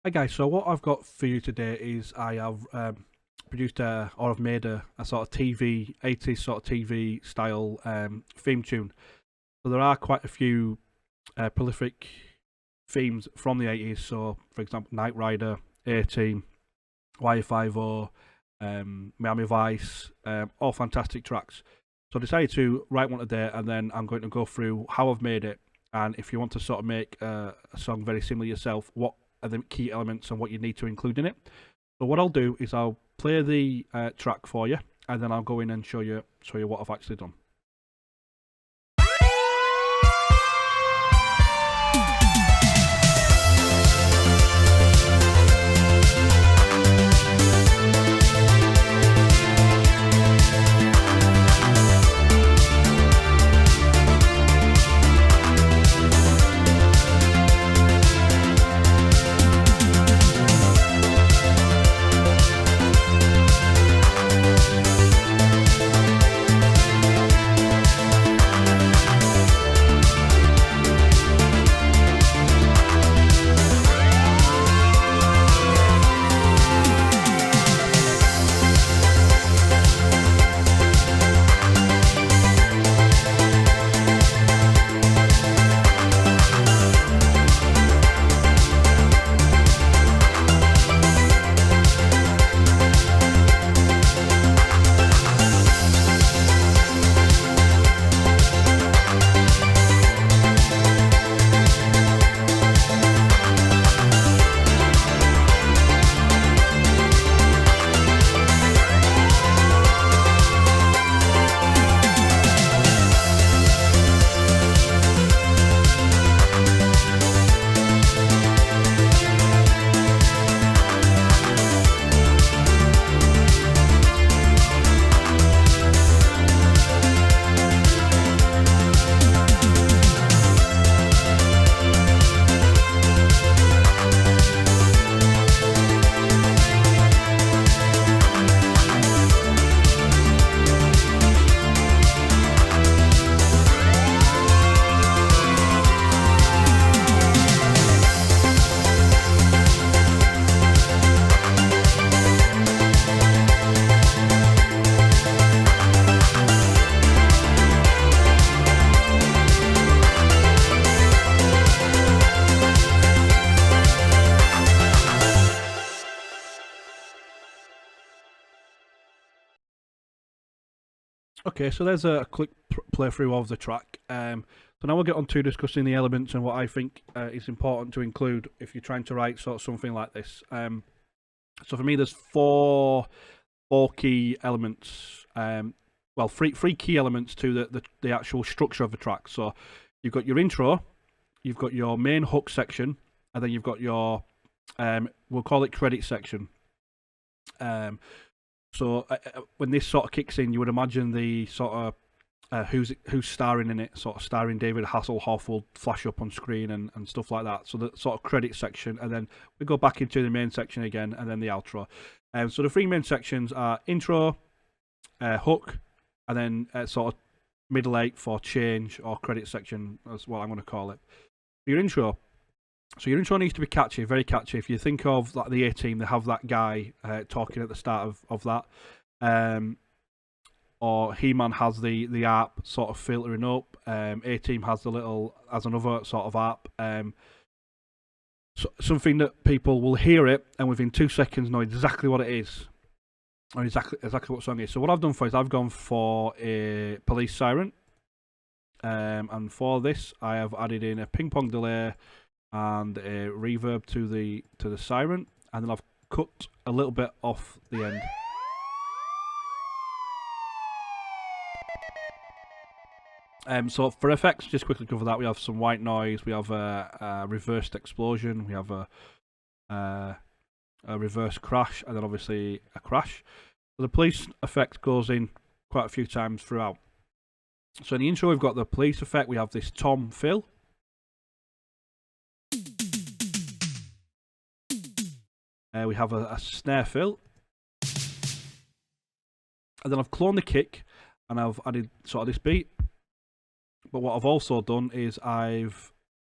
Hi guys, so what I've got for you today is I have produced or I've made a sort of 80s sort of TV style theme tune. So there are quite a few prolific themes from the 80s. So for example, Knight Rider, A-Team, Y50, Miami Vice, all fantastic tracks. So I decided to write one today, and then I'm going to go through how I've made it. And if you want to sort of make a song very similar yourself, what are the key elements and what you need to include in it. So what I'll do is I'll play the track for you, and then I'll go in and show you what I've actually done. Okay, so there's a quick playthrough of the track. So now we'll get on to discussing the elements and what I think is important to include if you're trying to write sort of something like this. So for me, there's four key elements. Well, three key elements to the actual structure of the track. So you've got your intro, you've got your main hook section, and then you've got your we'll call it credit section. So when this sort of kicks in, you would imagine the sort of who's starring in it, sort of starring David Hasselhoff will flash up on screen and stuff like that. So the sort of credit section, and then we go back into the main section again, and then the outro. So the three main sections are intro, hook, and then sort of middle eight for change or credit section, that's what I'm going to call it. Your intro. So your intro needs to be catchy, very catchy. If you think of like the A-Team, they have that guy talking at the start of that. Or He-Man has the harp sort of filtering up. A-Team has another sort of harp. So something that people will hear it and within 2 seconds know exactly what it is. Or exactly what song it is. So what I've done for is I've gone for a police siren. And for this I have added in a ping pong delay and a reverb to the siren, and then I've cut a little bit off the end. So for effects, just quickly cover that. We have some white noise, we have a reversed explosion, we have a reverse crash, and then obviously a crash. So the police effect goes in quite a few times throughout. So in the intro we've got the police effect, we have this tom fill. We have a snare fill, and then I've cloned the kick and I've added sort of this beat. But what I've also done is I've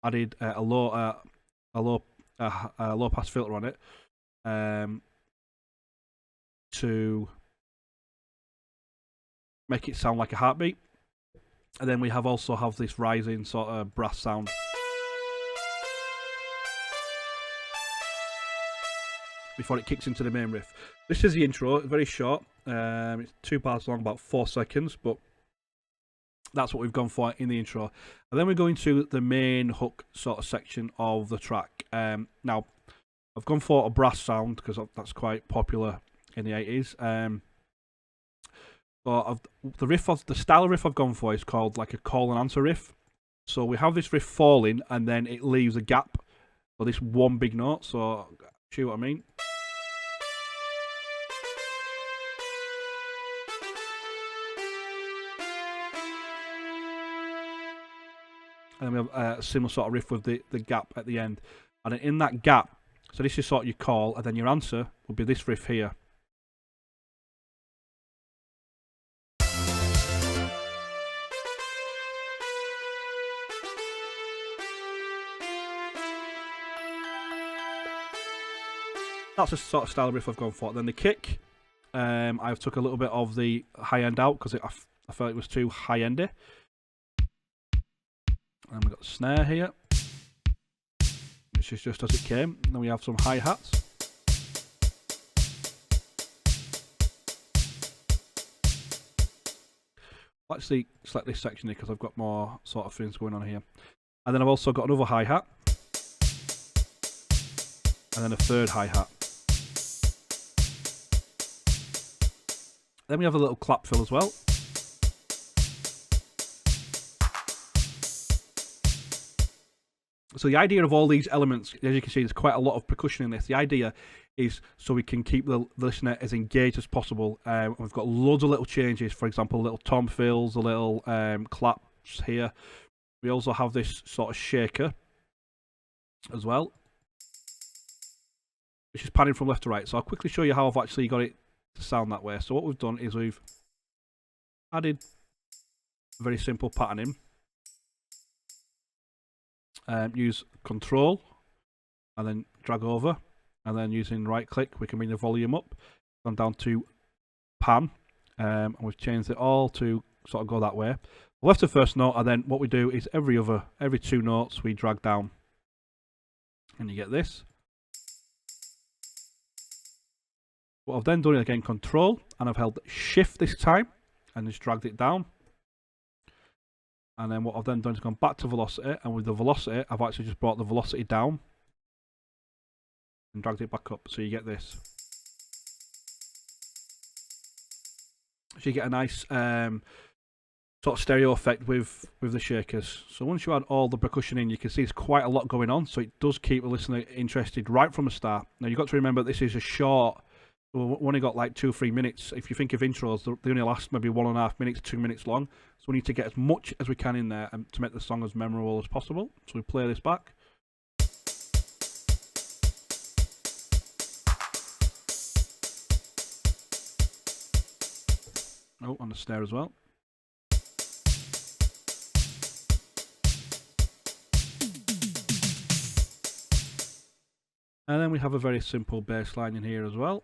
added a low a low pass filter on it to make it sound like a heartbeat. And then we also have this rising sort of brass sound. Before it kicks into the main riff. This is the intro, it's very short. It's 2 parts long, about 4 seconds, but that's what we've gone for in the intro. And then we go into the main hook sort of section of the track. Now, I've gone for a brass sound because that's quite popular in the 80s. But the style of riff I've gone for is called like a call and answer riff. So we have this riff falling, and then it leaves a gap for this one big note. So, I'll show you what I mean. And then we have a similar sort of riff with the gap at the end. And in that gap, so this is sort of your call, and then your answer will be this riff here. That's the sort of style of riff I've gone for. Then the kick, I've took a little bit of the high end out because I felt it was too high endy. And we've got the snare here, which is just as it came. Then we have some hi-hats. Let's select this section here because I've got more sort of things going on here. And then I've also got another hi-hat. And then a third hi-hat. Then we have a little clap fill as well. So the idea of all these elements, as you can see, there's quite a lot of percussion in this. The idea is so we can keep the listener as engaged as possible. We've got loads of little changes, for example, little tom fills, a little claps here. We also have this sort of shaker as well, which is panning from left to right. So I'll quickly show you how I've actually got it to sound that way. So what we've done is we've added a very simple patterning. Use control and then drag over, and then using right click we can bring the volume up, gone down to pan, and we've changed it all to sort of go that way. We left the first note, and then what we do is every 2 notes we drag down, and you get this. What I've then done is again control, and I've held shift this time and just dragged it down. And then what I've then done is gone back to velocity, and with the velocity, I've actually just brought the velocity down and dragged it back up, so you get this. So you get a nice sort of stereo effect with the shakers. So once you add all the percussion in, you can see there's quite a lot going on, so it does keep the listener interested right from the start. Now you've got to remember this is a short, we've only got like 2 or 3 minutes. If you think of intros, they only last maybe 1.5 minutes, 2 minutes long. So we need to get as much as we can in there and to make the song as memorable as possible. So we play this back. Oh, on the snare as well. And then we have a very simple bass line in here as well,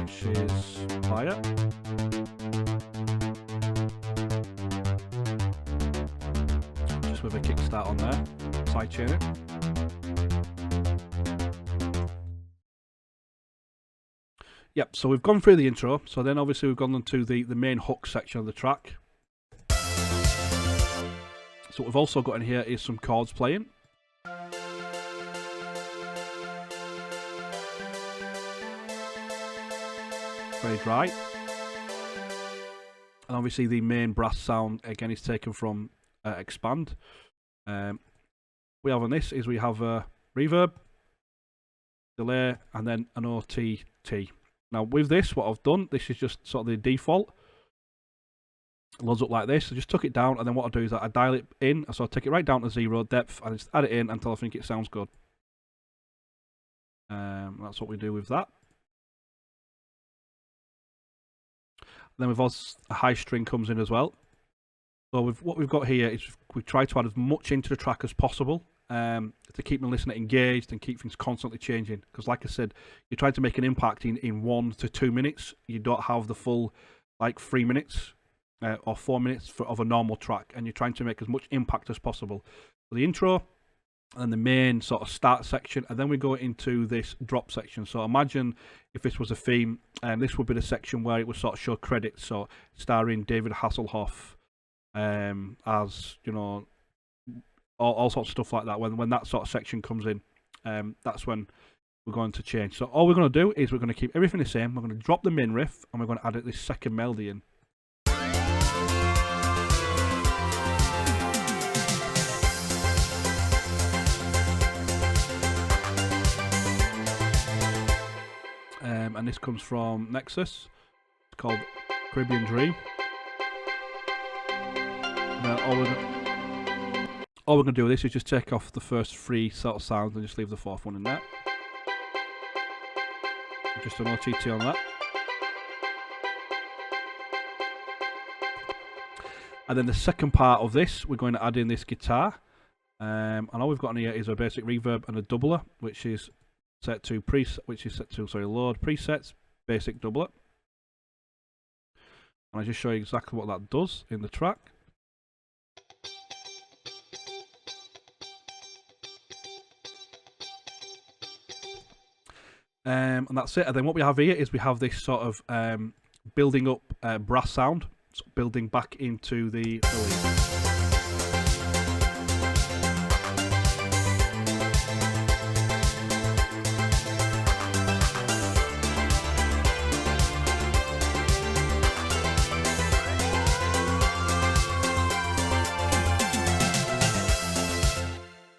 which is higher. Just with a kickstart on there, sidechain it. Yep, so we've gone through the intro, so then obviously we've gone into the main hook section of the track. So what we've also got in here is some chords playing. Very dry. And obviously the main brass sound again is taken from Expand. We have on this is we have a reverb, delay, and then an OTT. Now with this, what I've done, this is just sort of the default. It loads up like this. I just took it down, and then what I do is I dial it in, so I take it right down to 0 depth, and just add it in until I think it sounds good. That's what we do with that. Then we've also a high string comes in as well. So what we've got here is we try to add as much into the track as possible to keep the listener engaged and keep things constantly changing. Because like I said, you're trying to make an impact in 1 to 2 minutes. You don't have the full 3 minutes or 4 minutes of a normal track, and you're trying to make as much impact as possible. So the intro and the main sort of start section, and then we go into this drop section. So imagine if this was a theme, and this would be the section where it would sort of show credits, so starring David Hasselhoff, as all sorts of stuff like that. When that sort of section comes in, that's when we're going to change. So all we're going to do is we're going to keep everything the same. We're going to drop the main riff, and we're going to add this second melody in. And this comes from Nexus. It's called Caribbean Dream. Now all we're going to do with this is just take off the first 3 sort of sounds and just leave the 4th one in there. Just an OTT on that. And then the second part of this, we're going to add in this guitar. And all we've got in here is a basic reverb and a doubler, which is set to load presets, basic doubler. And I'll just show you exactly what that does in the track. And that's it. And then what we have here is we have this sort of building up brass sound, so building back into the lead.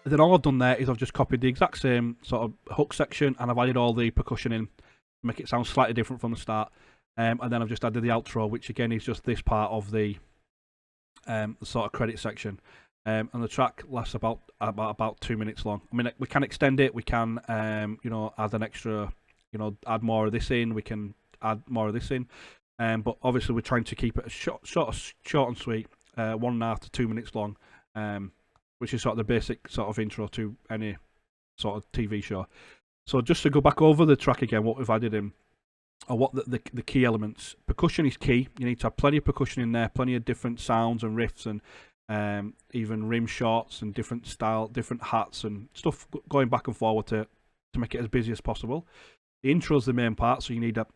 Then all I've done there is I've just copied the exact same sort of hook section, and I've added all the percussion in to make it sound slightly different from the start. And then I've just added the outro, which again is just this part of the sort of credit section. And the track lasts about 2 minutes long. I mean, we can extend it. We can add an extra, add more of this in. We can add more of this in. But obviously we're trying to keep it short and sweet, 1.5 to 2 minutes long. Which is sort of the basic sort of intro to any sort of TV show. So just to go back over the track again, what we've added in, or what the key elements. Percussion is key. You need to have plenty of percussion in there, plenty of different sounds and riffs, and even rim shots and different style, different hats and stuff going back and forward to make it as busy as possible. The intro is the main part, so you need a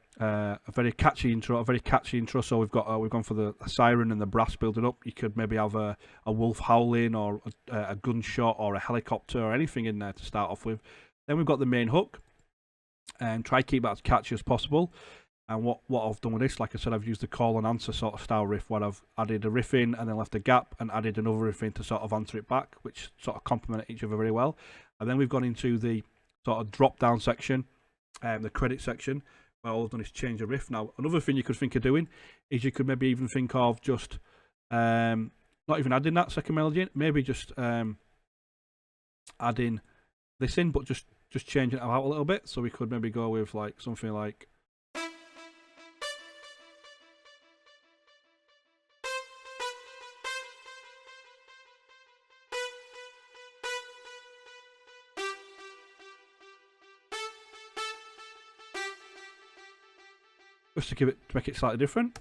very catchy intro, So we've gone for the siren and the brass building up. You could maybe have a wolf howling, or a gunshot, or a helicopter, or anything in there to start off with. Then we've got the main hook, and try to keep that as catchy as possible. And what I've done with this, like I said, I've used the call and answer sort of style riff, where I've added a riff in and then left a gap and added another riff in to sort of answer it back, which sort of complement each other very well. And then we've gone into the sort of drop down section, the credit section, where all I've done is change the riff. Now, another thing you could think of doing is you could maybe even think of just not even adding that second melody in, maybe just adding this in, but just changing it out a little bit. So we could maybe go with something like. Just to make it slightly different.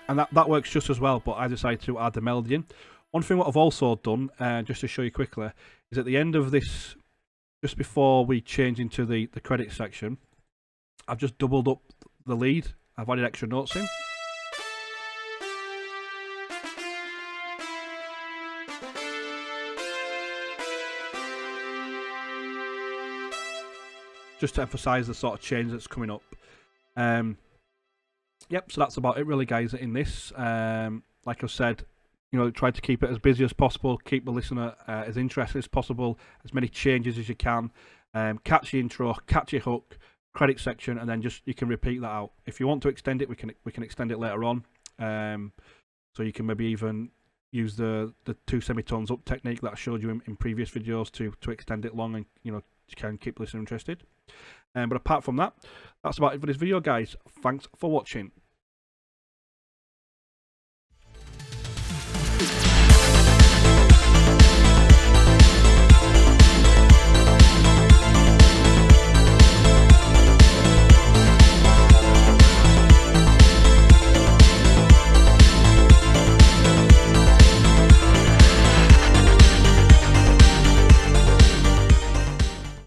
And that works just as well, but I decided to add the melody in. One thing what I've also done, just to show you quickly, is at the end of this, just before we change into the credit section, I've just doubled up the lead. I've added extra notes in. Just to emphasise the sort of change that's coming up. Yep, so that's about it really, guys, in this. Like I said, try to keep it as busy as possible, keep the listener as interested as possible, as many changes as you can. Catchy intro, catchy hook, credit section, and then you can repeat that out. If you want to extend it, we can extend it later on. So you can maybe even use the 2 semitones up technique that I showed you in previous videos to extend it long and, you know, to kind of keep the listener interested. But apart from that, that's about it for this video, guys. Thanks for watching.